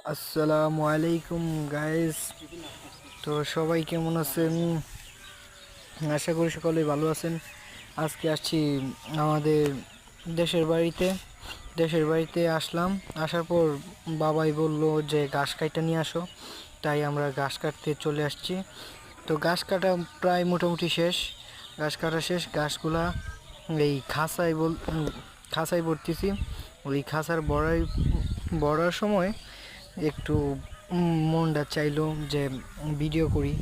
আসসালামু আলাইকুম গাইস। তো সবাই কেমন আছেন? আশা করি সকলেই ভালো আছেন। আজকে আসছি আমাদের দেশের বাড়িতে। আসলাম। আসার পর বাবাই বলল যে ঘাস কাইটা নিয়ে আসো, তাই আমরা ঘাস কাটতে চলে আসছি। তো ঘাস কাটা প্রায় মোটামুটি শেষ। ঘাস কাটা শেষ, ঘাসগুলা এই খাঁচায় ভরতেছি। ওই খাঁচার বড়ার সময় একটু মনটা চাইলো যে ভিডিও করি,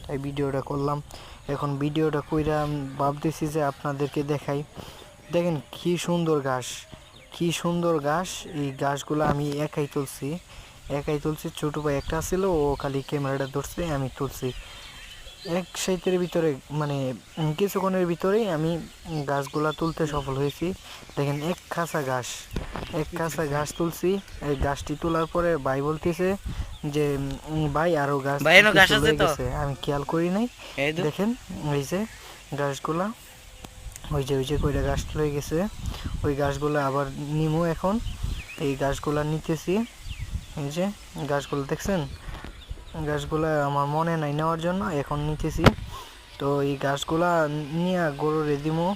তাই ভিডিওটা করলাম। এখন ভিডিওটা কইরা ভাবতেছি যে আপনাদেরকে দেখাই। দেখেন কি সুন্দর ঘাস, কি সুন্দর ঘাস। এই ঘাসগুলো আমি একাই তুলছি। ছোটো ভাই একটা ছিল, ও খালি ক্যামেরাটা ধরছে, আমি তুলছি এক সাইটের ভিতরে, মানে কিছুক্ষণের ভিতরেই আমি গাছগুলা তুলতে সফল হয়েছি। দেখেন এক কাঁচা ঘাস তুলছি। এই গাছটি তোলার পরে ভাই বলতেছে যে ভাই আরো গাছ ভাই এনো ঘাস কিছু আছে লয়ে তো গেছে, আমি খেয়াল করি নাই। এই তো দেখেন ওই যে গাছগুলা, ওই যে কইরা গাছ লয়ে গেছে। ওই গাছগুলা আবার নিমু এখন। এই গাছগুলা নিতেছি। এই যে গাছগুলো দেখছেন, গাছগুলা আমার মনে নাই নেওয়ার জন্য, এখন নিতেছি। তো এই গাছগুলা নিয়ে গরুরে দিমু।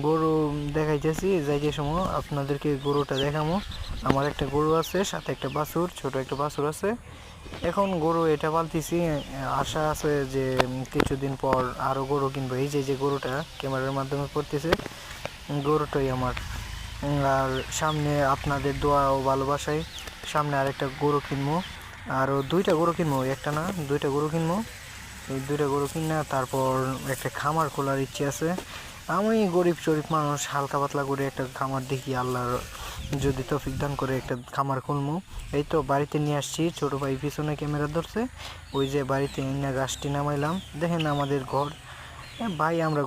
গরু দেখাইতেছি যাইতে সময় আপনাদেরকে গরুটা দেখামো। আমার একটা গরু আছে, সাথে একটা বাছুর, ছোট একটা বাছুর আছে। এখন গরু এটা পালতেছি, আশা আছে যে কিছুদিন পর আরো গরু কিনবো। এই যে যে গরুটা ক্যামেরার মাধ্যমে পড়তেছে, গরুটাই আমার। আর সামনে আপনাদের দোয়া ও ভালোবাসায় সামনে আরেকটা গরু কিনবো, আরও দুইটা গরু কিনবো, একটা না দুইটা গরু কিনবো। এই দুইটা গরু কিনা তারপর একটা খামার খোলার ইচ্ছে আছে। আমি গরিব শরীফ মানুষ, হালকা পাতলা করে একটা খামার দেখি, আল্লাহর যদি তৌফিক দান করে একটা খামার খুলবো। এই তো বাড়িতে নিয়ে আসছি, ছোটো ভাই পিছনে ক্যামেরা ধরছে। ওই যে বাড়িতে এনে গাছটি নামাইলাম, দেখেন আমাদের ঘর। ভাই আমরা